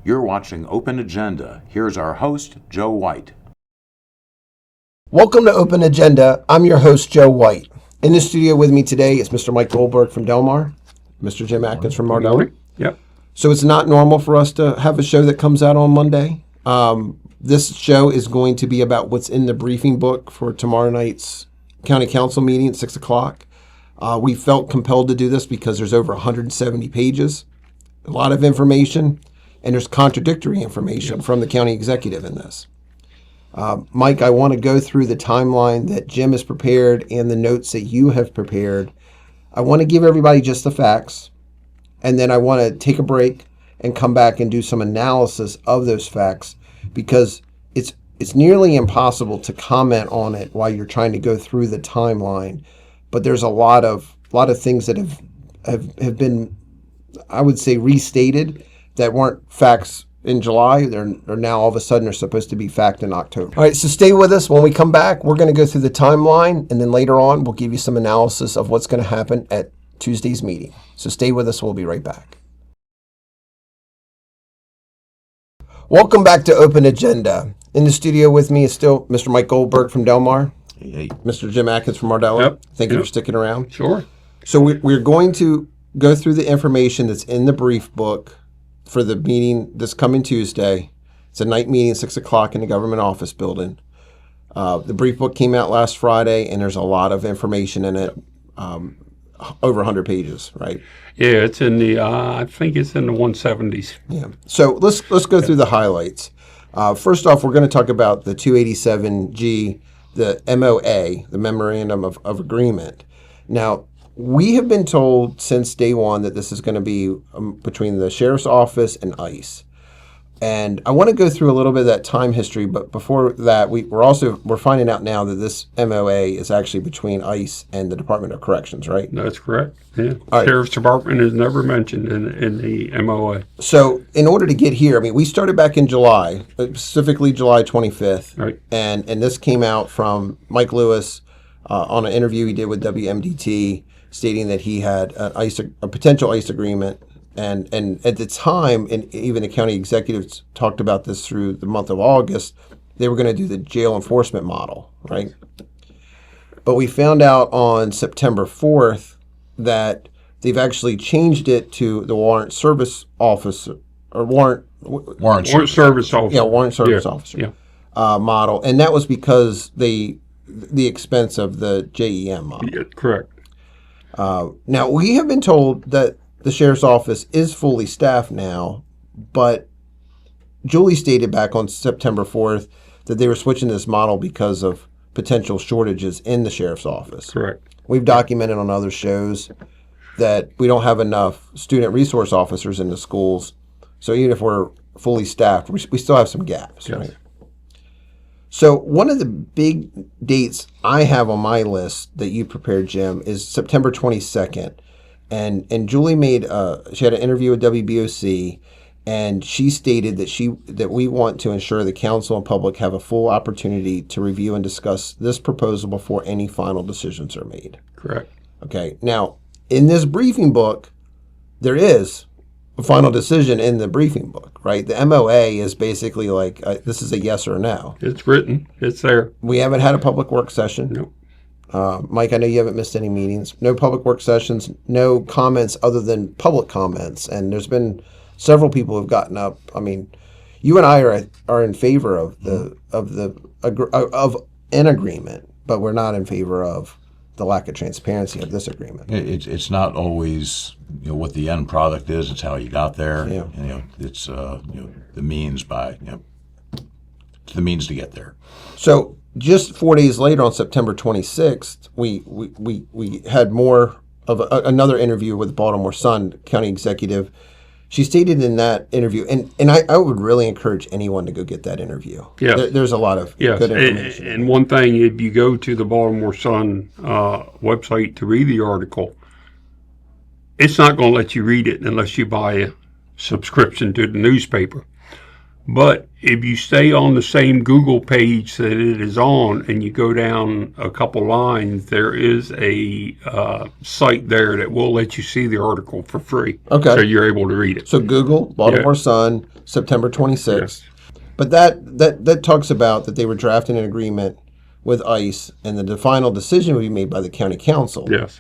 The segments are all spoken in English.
You're watching Open Agenda. Here's our host, Joe White. Welcome to Open Agenda. I'm your host, Joe White. In the studio with me today is Mr. Mike Goldberg from Delmar, Mr. Jim Atkins from Mardella. Yep. So it's not normal for us to have a show that comes out on Monday. This show is going to be about what's in the briefing book for tomorrow night's County Council meeting at 6 o'clock. We felt compelled to do this because there's over 170 pages, a lot of information, and there's contradictory information from the county executive in this. Mike, I want to go through the timeline that Jim has prepared and the notes that you have prepared. I want to give everybody just the facts, and then I want to take a break and come back and do some analysis of those facts, because it's nearly impossible to comment on it while you're trying to go through the timeline. But there's a lot of things that have been, I would say, restated that weren't facts in July. They're now all of a sudden are supposed to be fact in October. All right, so stay with us. When we come back, we're going to go through the timeline, and then later on, we'll give you some analysis of what's going to happen at Tuesday's meeting. So stay with us. We'll be right back. Welcome back to Open Agenda. In the studio with me is still Mr. Mike Goldberg from Delmar, Mr. Jim Atkins from Mardella. Yep. Thank you for sticking around. Sure. So we're going to go through the information that's in the brief book for the meeting this coming Tuesday. It's a night meeting, 6 o'clock in the government office building. The brief book came out last Friday, and there's a lot of information in it, over 100 pages, right? Yeah, it's in the, I think it's in the 170s. Yeah. So let's go through the highlights. First off, we're going to talk about the 287G, the MOA, the Memorandum of Agreement. Now, we have been told since day one that this is going to be between the Sheriff's Office and ICE. And I want to go through a little bit of that time history, but before that, we're finding out now that this MOA is actually between ICE and the Department of Corrections, right? That's correct. Yeah. All right. Sheriff's Department is never mentioned in the MOA. So in order to get here, I mean, we started back in July, specifically July 25th. Right. And this came out from Mike Lewis on an interview he did with WMDT, stating that he had a potential ICE agreement. And at the time, and even the county executives talked about this through the month of August, they were going to do the jail enforcement model, right? But we found out on September 4th that they've actually changed it to the warrant service officer, or warrant service officer. Yeah, warrant service officer model. And that was because the expense of the JEM model. Yeah, correct. Now, we have been told that the Sheriff's Office is fully staffed now, but Julie stated back on September 4th that they were switching this model because of potential shortages in the Sheriff's Office. Correct. We've documented on other shows that we don't have enough student resource officers in the schools, so even if we're fully staffed, we still have some gaps, Yes. right? So one of the big dates I have on my list that you prepared, Jim, is September 22nd. And Julie she had an interview with WBOC, and she stated that we want to ensure the council and public have a full opportunity to review and discuss this proposal before any final decisions are made. Correct. Okay. Now, in this briefing book, there is a final decision in the briefing book, right? The MOA is basically like, this is a yes or a no. It's written. It's there. We haven't had a public work session. Nope. Mike, I know you haven't missed any meetings. No public work sessions, no comments other than public comments. And there's been several people who've gotten up. I mean, you and I are in favor of an agreement, but we're not in favor of the lack of transparency of this agreement. It's not always what the end product is. It's how you got there. Yeah. And, it's the means the means to get there. So just 4 days later, on September 26th, we had more of another interview with the Baltimore Sun county executive. She stated in that interview, and I would really encourage anyone to go get that interview. Yeah. There's a lot of good information. And one thing, if you go to the Baltimore Sun website to read the article, it's not going to let you read it unless you buy a subscription to the newspaper. But if you stay on the same Google page that it is on and you go down a couple lines, there is a site there that will let you see the article for free. Okay. So you're able to read it. So Google, Baltimore Sun, September 26th. Yes. But that talks about that they were drafting an agreement with ICE, and the final decision would be made by the county council. Yes.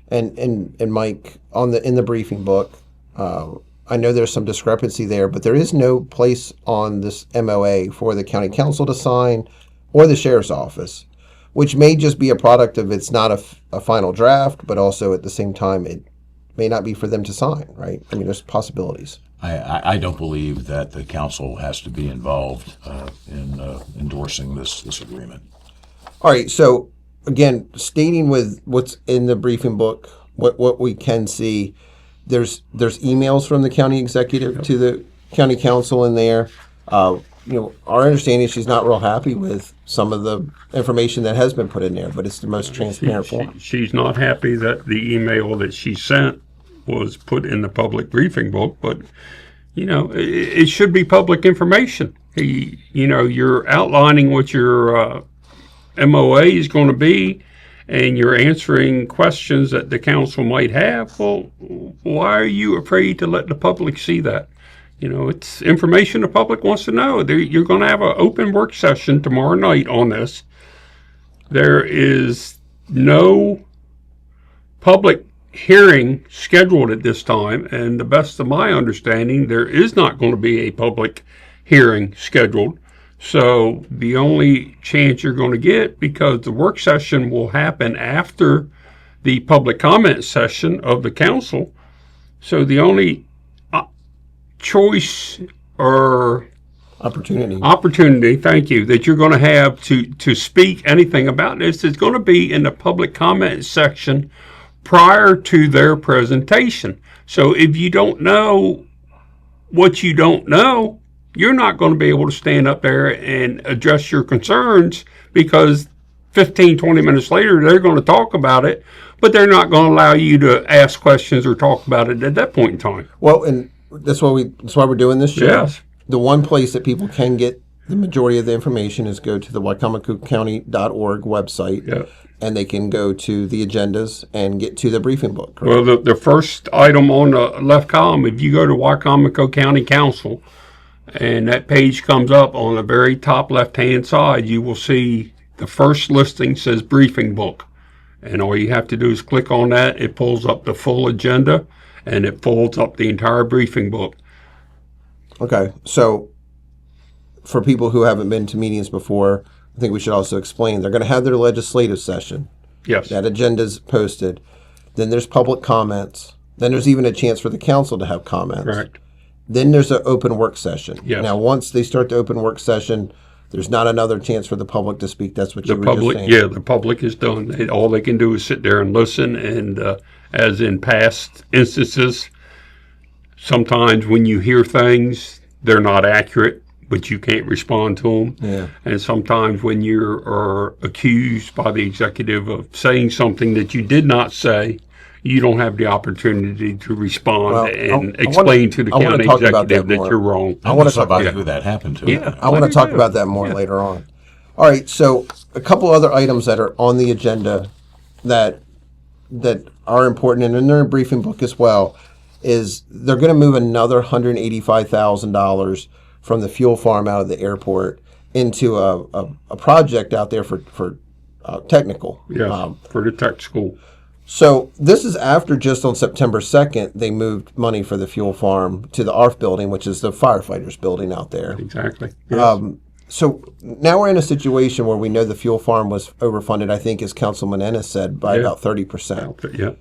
And Mike, in the briefing book, I know there's some discrepancy there, but there is no place on this MOA for the county council to sign or the sheriff's office, which may just be a product of it's not a final draft, but also at the same time it may not be for them to sign, right? I mean, there's possibilities. I don't believe that the council has to be involved in endorsing this agreement. All right, so again, stating with what's in the briefing book, what we can see, there's emails from the county executive to the county council in there. Our understanding is she's not real happy with some of the information that has been put in there, but it's the most transparent form. She's not happy that the email that she sent was put in the public briefing book, but it should be public information. You're outlining what your MOA is going to be, and you're answering questions that the council might have. Well, why are you afraid to let the public see that? It's information the public wants to know. You're going to have an open work session tomorrow night on this. There is no public hearing scheduled at this time, and the best of my understanding, there is not going to be a public hearing scheduled. So the only chance you're going to get, because the work session will happen after the public comment session of the council, so the only choice or opportunity, thank you, that you're going to have to speak anything about this is going to be in the public comment section prior to their presentation. So if you don't know what you don't know, you're not going to be able to stand up there and address your concerns, because 15, 20 minutes later, they're going to talk about it, but they're not going to allow you to ask questions or talk about it at that point in time. Well, and that's why we're doing this show. Yes. The one place that people can get the majority of the information is go to the wycomicocounty.org website. Yep. And they can go to the agendas and get to the briefing book. Correct? Well, the first item on the left column, if you go to Wycomico County Council, and that page comes up on the very top left-hand side, you will see the first listing says briefing book. And all you have to do is click on that. It pulls up the full agenda, and it pulls up the entire briefing book. Okay. So for people who haven't been to meetings before, I think we should also explain they're going to have their legislative session. Yes. That agenda's posted. Then there's public comments. Then there's even a chance for the council to have comments. Correct. Then there's an open work session. Yes. Now, once they start the open work session, there's not another chance for the public to speak. That's what you were just saying. Yeah, the public is done. All they can do is sit there and listen. And as in past instances, sometimes when you hear things, they're not accurate, but you can't respond to them. Yeah. And sometimes when you are accused by the executive of saying something that you did not say, you don't have the opportunity to respond explain to the county executive that you're wrong. I want to talk about who that happened to. Yeah. I want to talk about that more later on. All right, so a couple other items that are on the agenda that are important, and in their briefing book as well, is they're going to move another $185,000 from the fuel farm out of the airport into a project out there for technical. Yes, for the tech school. So this is after just on September 2nd, they moved money for the fuel farm to the ARF building, which is the firefighters building out there. Exactly. Yes. So now we're in a situation where we know the fuel farm was overfunded, I think, as Councilman Ennis said, by about 30%. Yeah.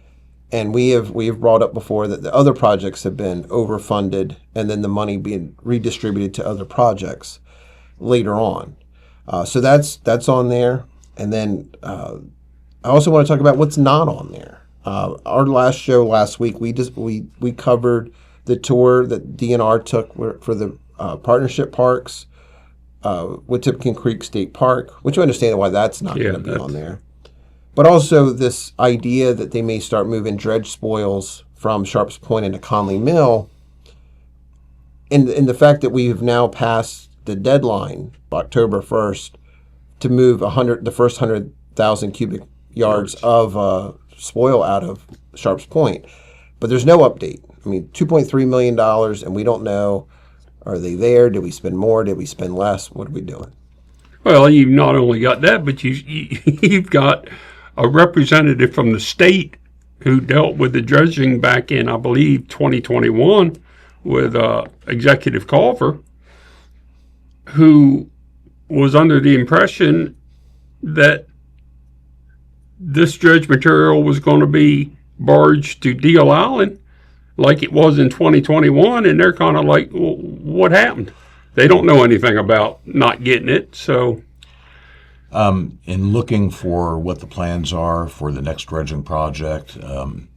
And we have brought up before that the other projects have been overfunded, and then the money being redistributed to other projects later on. So that's on there. And then I also want to talk about what's not on there. Our last show last week, we covered the tour that DNR took for the partnership parks with Debunking Creek State Park, which I understand why that's not going to be on there. But also this idea that they may start moving dredge spoils from Sharps Point into Conley Mill, and the fact that we have now passed the deadline, October 1st, to move the first 100,000 cubic yards of spoil out of Sharps Point. But there's no update. I mean, $2.3 million, and we don't know Are they there? Did we spend more? Did we spend less? What are we doing? Well, you've not only got that, but you've got a representative from the state who dealt with the dredging back in, I believe, 2021 with Executive Culver, who was under the impression that this dredge material was going to be barged to Deal Island like it was in 2021, and they're kind of like, well, what happened? They don't know anything about not getting it, so... In looking for what the plans are for the next dredging project,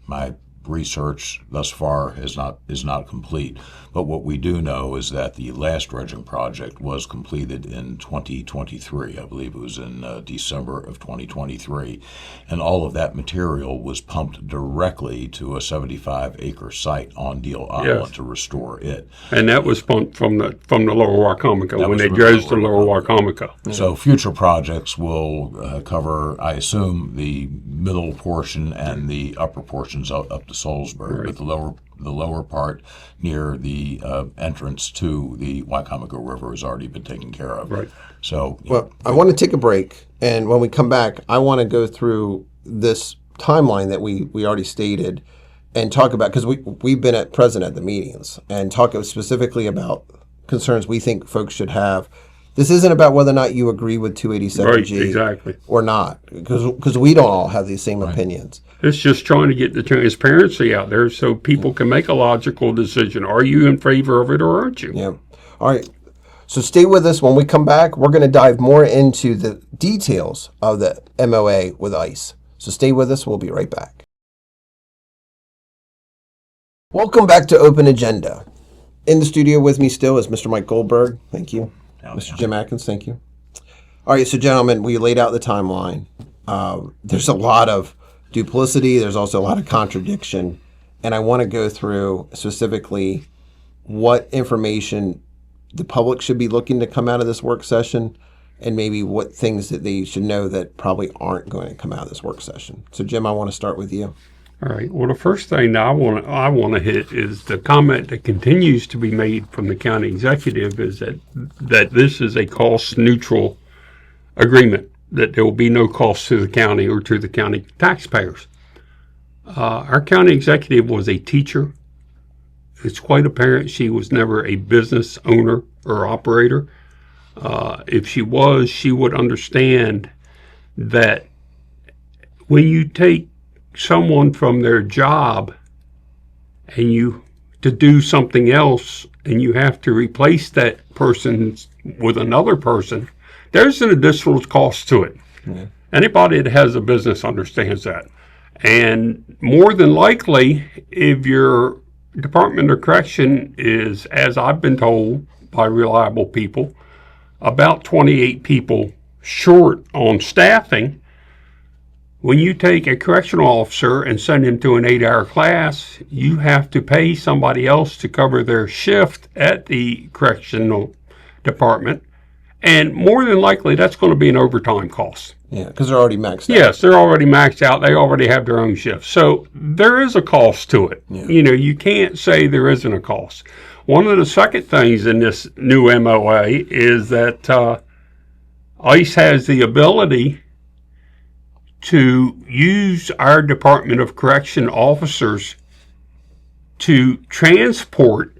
my research thus far is not complete. But what we do know is that the last dredging project was completed in 2023. I believe it was in December of 2023. And all of that material was pumped directly to a 75-acre site on Deal Island to restore it. And that was pumped from the lower Wycomico when they dredged the lower Wycomico. So future projects will cover, I assume, the middle portion and the upper portions up to Salisbury, but the lower part near the entrance to the Wycomico River has already been taken care of. Right. So, Well, I want to take a break, and when we come back, I want to go through this timeline that we already stated and talk about, because we've been present at the meetings, and talk specifically about concerns we think folks should have. This isn't about whether or not you agree with 287G Right, exactly. or not, because we don't all have these same opinions. It's just trying to get the transparency out there so people can make a logical decision. Are you in favor of it or aren't you? Yeah. All right. So stay with us. When we come back, we're going to dive more into the details of the MOA with ICE. So stay with us. We'll be right back. Welcome back to Open Agenda. In the studio with me still is Mr. Mike Goldberg. Thank you. Mr. Jim Atkins. Thank you. All right. So, gentlemen, we laid out the timeline. There's a lot of duplicity. There's also a lot of contradiction. And I want to go through specifically what information the public should be looking to come out of this work session, and maybe what things that they should know that probably aren't going to come out of this work session. So, Jim, I want to start with you. All right. Well, the first thing I want to hit is the comment that continues to be made from the county executive is that this is a cost neutral agreement, that there will be no cost to the county or to the county taxpayers. Our county executive was a teacher. It's quite apparent she was never a business owner or operator. If she was, she would understand that when you take someone from their job and you to do something else and you have to replace that person with another person, there's an additional cost to it. Yeah. Anybody that has a business understands that. And more than likely, if your Department of Correction is, as I've been told by reliable people, about 28 people short on staffing, when you take a correctional officer and send him to an 8-hour class, you have to pay somebody else to cover their shift at the correctional department. And more than likely, that's going to be an overtime cost. Yeah, because they're already maxed out. Yes, they're already maxed out. They already have their own shifts. So there is a cost to it. Yeah. You know, you can't say there isn't a cost. One of the second things in this new MOA is that ICE has the ability to use our Department of Correction officers to transport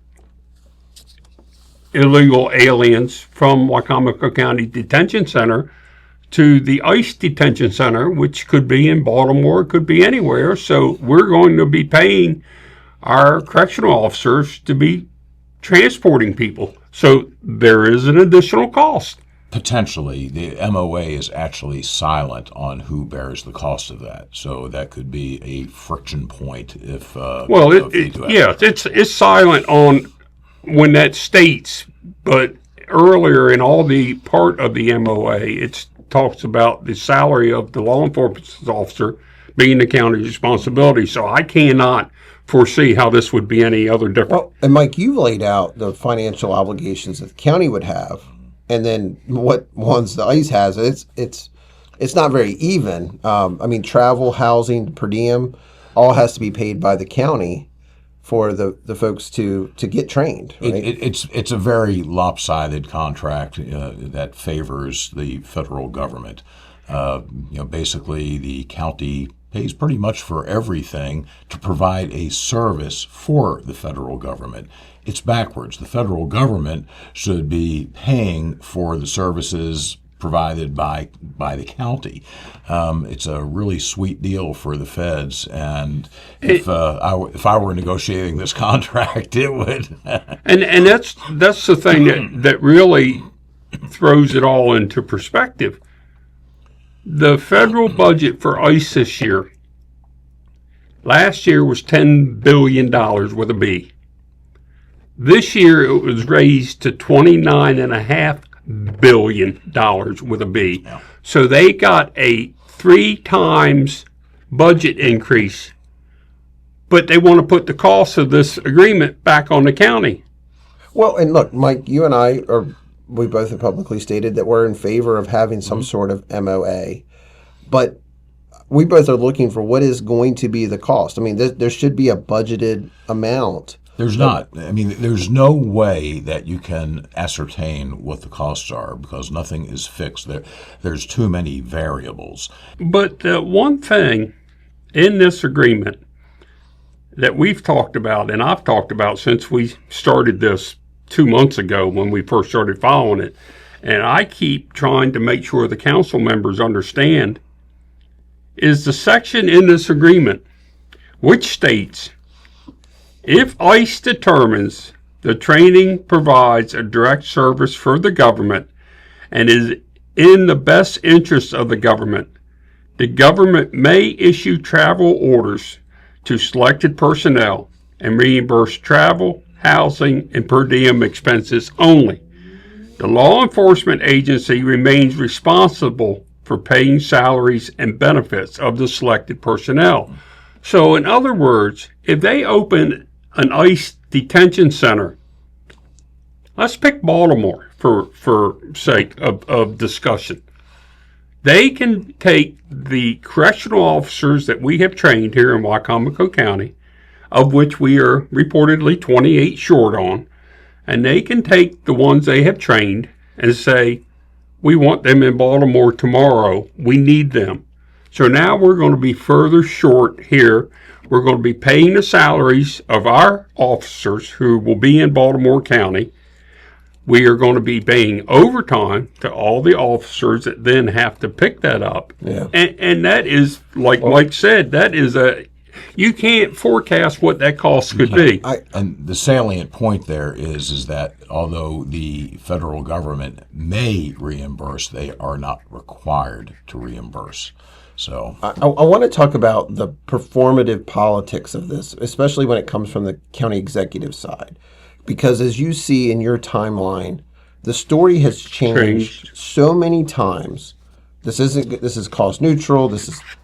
illegal aliens from Wycomico County Detention Center to the ICE Detention Center, which could be in Baltimore, could be anywhere. So we're going to be paying our correctional officers to be transporting people. So there is an additional cost. Potentially, the MOA is actually silent on who bears the cost of that. So that could be a friction point if it's silent on when that states, but earlier in all the part of the MOA, it talks about the salary of the law enforcement officer being the county's responsibility. So I cannot foresee how this would be any other different. Well, and Mike, you laid out the financial obligations that the county would have, and then what ones the ICE has. It's not very even. I mean, travel, housing, per diem, all has to be paid by the county for the folks to get trained, right? It's a very lopsided contract that favors the federal government. Basically, the county pays pretty much for everything to provide a service for the federal government. It's backwards. The federal government should be paying for the services provided by the county. It's a really sweet deal for the feds, and if I were negotiating this contract, it would. and that's the thing that really throws it all into perspective. The federal budget for ICE this year, last year was $10 billion with a B. This year it was raised to $29.5 billion with a B. Yeah. So they got a 3 times budget increase, but they want to put the cost of this agreement back on the county. Well, and look, Mike, you and we both have publicly stated that we're in favor of having some sort of MOA, but we both are looking for what is going to be the cost. I mean, there should be a budgeted amount. There's not. I mean, there's no way that you can ascertain what the costs are because nothing is fixed. There's too many variables. But one thing in this agreement that we've talked about, and I've talked about since we started this 2 months ago when we first started following it, and I keep trying to make sure the council members understand, is the section in this agreement which states, if ICE determines the training provides a direct service for the government and is in the best interest of the government may issue travel orders to selected personnel and reimburse travel, housing, and per diem expenses only. The law enforcement agency remains responsible for paying salaries and benefits of the selected personnel. So in other words, if they open an ICE detention center, let's pick Baltimore for sake of discussion. They can take the correctional officers that we have trained here in Wicomico County, of which we are reportedly 28 short on, and they can take the ones they have trained and say, we want them in Baltimore tomorrow. We need them. So now we're going to be further short here. We're going to be paying the salaries of our officers who will be in Baltimore County. We are going to be paying overtime to all the officers that then have to pick that up. Yeah. And that is, like Mike said, that is you can't forecast what that cost could be. And the salient point there is that although the federal government may reimburse, they are not required to reimburse. So I want to talk about the performative politics of this, especially when it comes from the county executive side. Because as you see in your timeline, the story has changed so many times. This is cost neutral.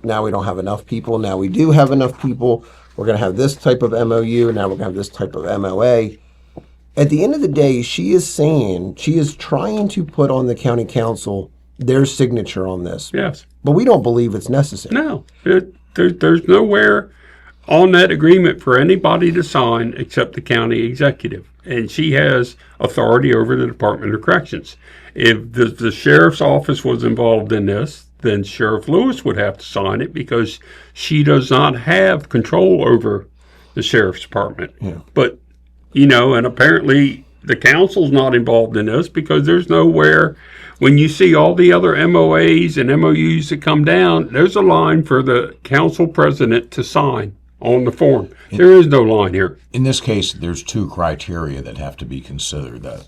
Now we don't have enough people. Now we do have enough people. We're going to have this type of MOU. Now we're going to have this type of MOA. At the end of the day, she is trying to put on the county council their signature on this. Yes. But we don't believe it's necessary. No. There's nowhere on that agreement for anybody to sign except the county executive. And she has authority over the Department of Corrections. If the sheriff's office was involved in this, then Sheriff Lewis would have to sign it because she does not have control over the sheriff's department. Yeah. But, and apparently the council's not involved in this because there's nowhere, when you see all the other MOAs and MOUs that come down, there's a line for the council president to sign on the form. There is no line here. in this case, there's two criteria that have to be considered that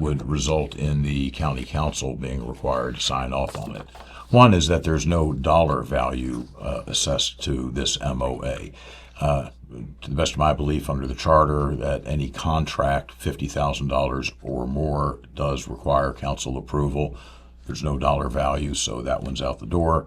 would result in the county council being required to sign off on it. One is that there's no dollar value assessed to this MOA. To the best of my belief, under the charter, that any contract $50,000 or more does require council approval. There's no dollar value, so that one's out the door.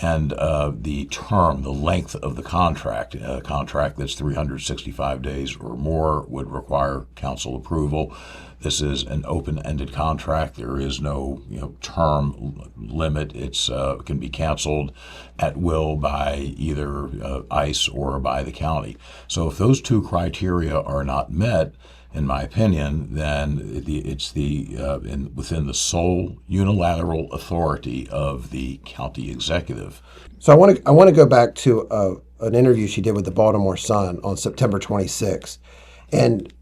And the term, the length of the contract, a contract that's 365 days or more would require council approval. This is an open-ended contract. There is no term limit. It's can be canceled at will by either ICE or by the county. So if those two criteria are not met, in my opinion, then it's within the sole unilateral authority of the county executive. So I want to go back to an interview she did with the Baltimore Sun on September 26th, and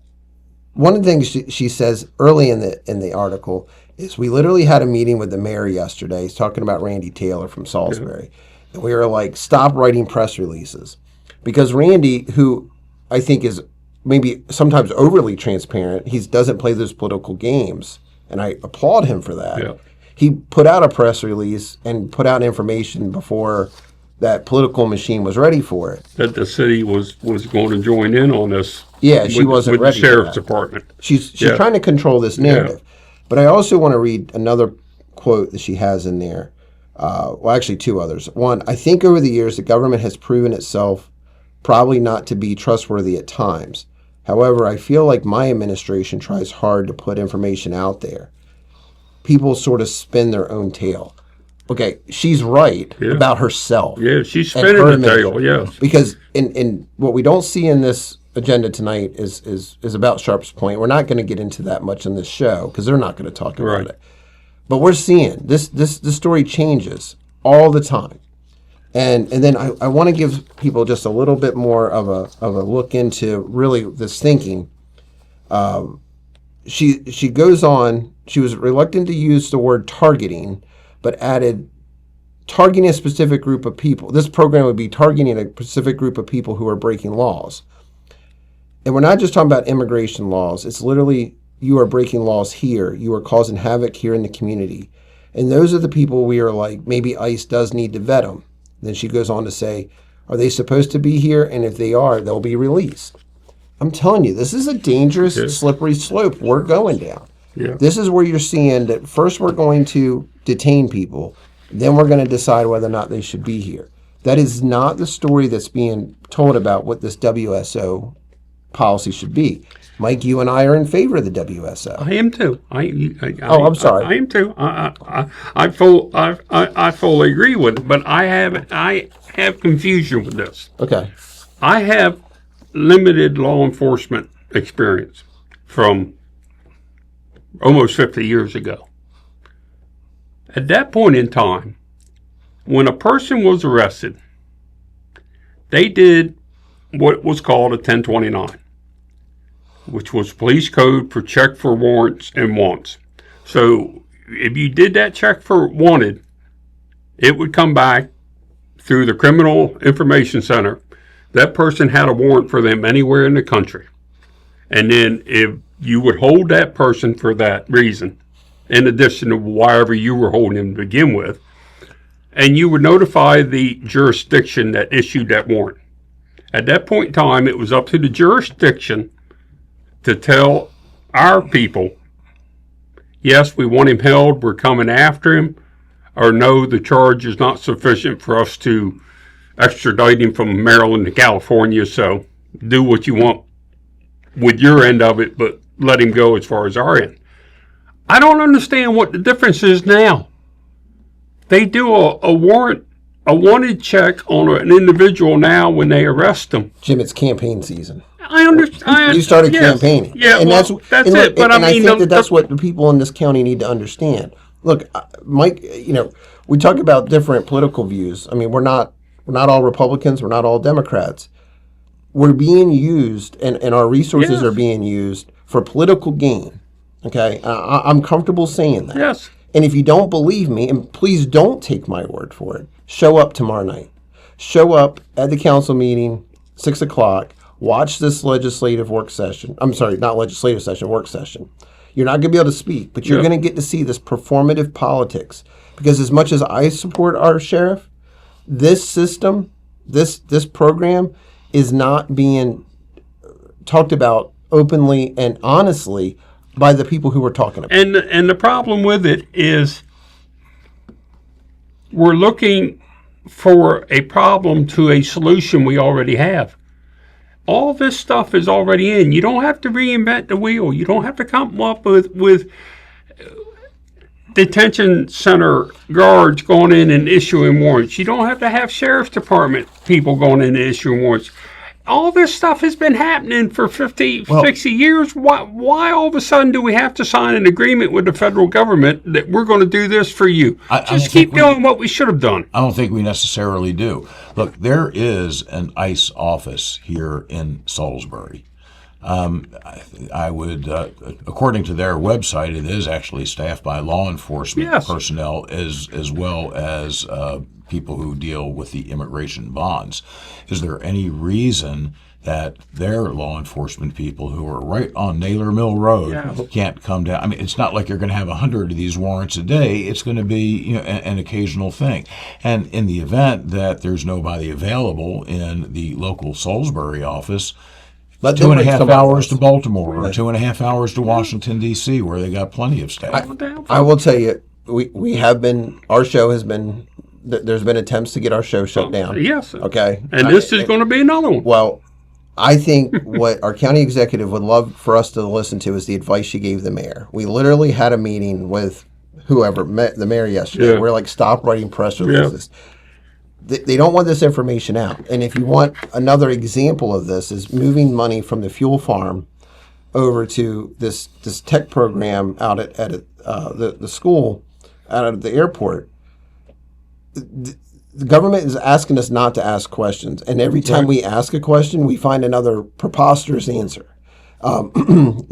one of the things she says early in the article is, we literally had a meeting with the mayor yesterday. He's talking about Randy Taylor from Salisbury, and we were like, stop writing press releases, because Randy, who I think is maybe sometimes overly transparent, he doesn't play those political games, and I applaud him for that. Yeah. He put out a press release and put out information before that political machine was ready for it. That the city was going to join in on this. Yeah, she wasn't with ready the for sheriff's that. department. She's trying to control this narrative. But I also want to read another quote that she has in there. Well, actually two others. One, I think over the years the government has proven itself probably not to be trustworthy at times. However, I feel like my administration tries hard to put information out there. People sort of spin their own tale. Okay, she's right about herself. Yeah, she's spinning the tale, yes. Because in what we don't see in this agenda tonight is about Sharp's Point. We're not going to get into that much in this show because they're not going to talk about it. But we're seeing this story changes all the time. And then I want to give people just a little bit more of a look into really this thinking. She goes on. She was reluctant to use the word targeting, but added targeting a specific group of people. This program would be targeting a specific group of people who are breaking laws. And we're not just talking about immigration laws. It's literally, you are breaking laws here. You are causing havoc here in the community. And those are the people we are like, maybe ICE does need to vet them. Then she goes on to say, are they supposed to be here? And if they are, they'll be released. I'm telling you, this is a dangerous, slippery slope we're going down. Yeah. This is where you're seeing that first we're going to detain people, then we're going to decide whether or not they should be here. That is not the story that's being told about what this WSO policy should be. Mike, you and I are in favor of the WSO. I am too. I'm sorry. I am too. I fully agree with it, but I have confusion with this. Okay. I have limited law enforcement experience from almost 50 years ago. At that point in time, when a person was arrested, they did what was called a 1029, which was police code for check for warrants and wants. So if you did that check for wanted, it would come back through the Criminal Information Center. That person had a warrant for them anywhere in the country. And then if you would hold that person for that reason, in addition to wherever you were holding him to begin with, and you would notify the jurisdiction that issued that warrant. At that point in time, it was up to the jurisdiction to tell our people, yes, we want him held, we're coming after him, or no, the charge is not sufficient for us to extradite him from Maryland to California, so do what you want with your end of it, but let him go as far as our end. I don't understand what the difference is now. They do a wanted check on an individual now when they arrest them. Jim, it's campaign season. I understand. You started campaigning. Yeah, and well, that's it. But I think that's what the people in this county need to understand. Look, Mike, we talk about different political views. I mean, we're not all Republicans. We're not all Democrats. We're being used, and our resources are being used for political gain. Okay? I'm comfortable saying that. Yes. And if you don't believe me, and please don't take my word for it, show up tomorrow night. Show up at the council meeting, 6 o'clock. Watch this legislative work session. I'm sorry, not legislative session, work session. You're not going to be able to speak, but you're going to get to see this performative politics. Because as much as I support our sheriff, this system, this program is not being talked about openly and honestly by the people who we're talking about. And the problem with it is we're looking for a problem to a solution we already have. All this stuff is already in. You don't have to reinvent the wheel. You don't have to come up with detention center guards going in and issuing warrants. You don't have to have sheriff's department people going in and issuing warrants. All this stuff has been happening for 60 years. Why all of a sudden do we have to sign an agreement with the federal government that we're going to do this for you? Just keep doing what we should have done. I don't think we necessarily do. Look, there is an ICE office here in Salisbury. I would, according to their website, it is actually staffed by law enforcement personnel as well as people who deal with the immigration bonds. Is there any reason that their law enforcement people who are right on Naylor Mill Road can't come down? I mean, it's not like you're going to have 100 of these warrants a day. It's going to be an occasional thing. And in the event that there's nobody available in the local Salisbury office, 2.5 hours to Baltimore or 2.5 hours to Washington, D.C., where they got plenty of staff. I will tell you, we have been, our show has been, there's been attempts to get our show shut down. Yes. Okay. And this is going to be another one. Well, I think what our county executive would love for us to listen to is the advice she gave the mayor. We literally had a meeting with whoever, the mayor yesterday. We're like, stop writing press releases. They don't want this information out. And if you want another example of this, is moving money from the fuel farm over to this tech program out at the school out at the airport. The government is asking us not to ask questions, and every time we ask a question, we find another preposterous answer.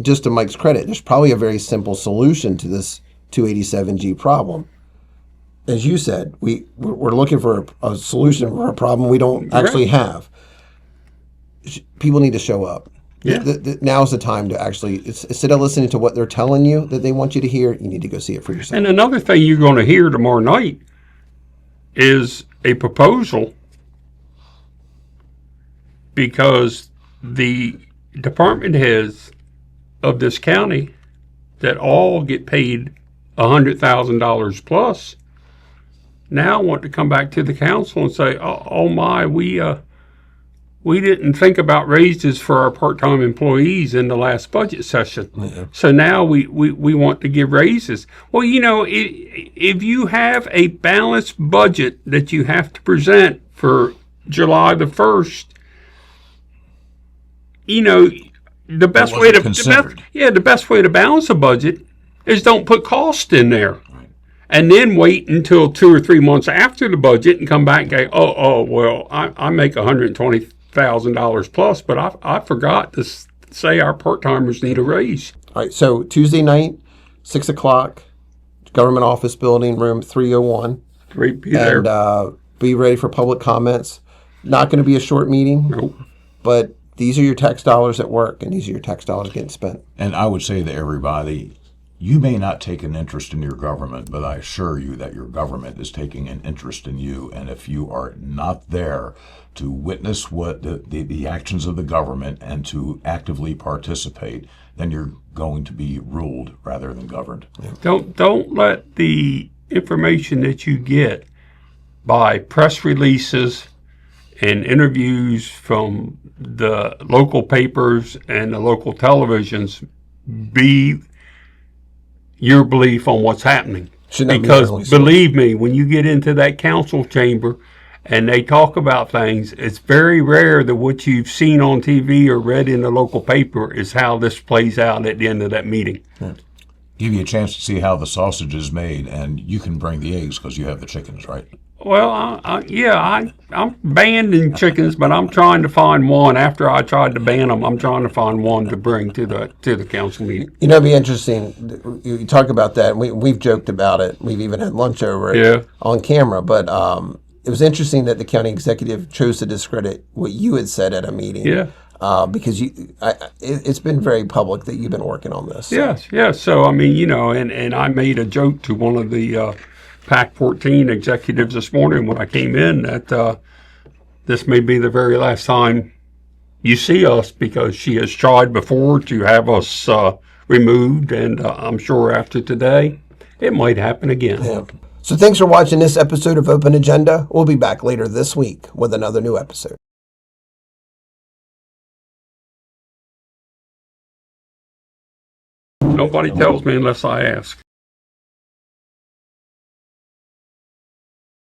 Just to Mike's credit, there's probably a very simple solution to this 287G problem. As you said, we're looking for a solution for a problem we don't actually have. People need to show up. Yeah. Now's the time to actually, instead of listening to what they're telling you that they want you to hear, you need to go see it for yourself. And another thing you're going to hear tomorrow night is a proposal, because the department heads of this county that all get paid $100,000 plus now want to come back to the council and say, oh my, we didn't think about raises for our part-time employees in the last budget session. Yeah. So now we want to give raises. Well, if you have a balanced budget that you have to present for July the 1st, the best way to balance a budget is don't put cost in there. And then wait until 2 or 3 months after the budget and come back and go, well, I make $120,000 plus, but I forgot to say our part-timers need a raise. All right, so Tuesday night, 6 o'clock, government office building, room 301. Great, be there. And be ready for public comments. Not going to be a short meeting. Nope. But these are your tax dollars at work, and these are your tax dollars getting spent. And I would say to everybody, you may not take an interest in your government, but I assure you that your government is taking an interest in you. And if you are not there to witness what the actions of the government and to actively participate, then you're going to be ruled rather than governed. Don't let the information that you get by press releases and interviews from the local papers and the local televisions be your belief on what's happening. Because believe me, when you get into that council chamber and they talk about things, it's very rare that what you've seen on TV or read in the local paper is how this plays out at the end of that meeting. Yeah. Give you a chance to see how the sausage is made, and you can bring the eggs because you have the chickens, right? Well, I'm banning chickens, but I'm trying to find one. After I tried to ban them, I'm trying to find one to bring to the council meeting. It'd be interesting. You talk about that. We've joked about it. We've even had lunch over it on camera. But it was interesting that the county executive chose to discredit what you had said at a meeting. Yeah. Because it's been very public that you've been working on this. So. Yes. So I mean, and I made a joke to one of the PAC 14 executives this morning when I came in that this may be the very last time you see us, because she has tried before to have us removed, and I'm sure after today it might happen again. Yeah. So thanks for watching this episode of Open Agenda. We'll be back later this week with another new episode. Nobody tells me unless I ask.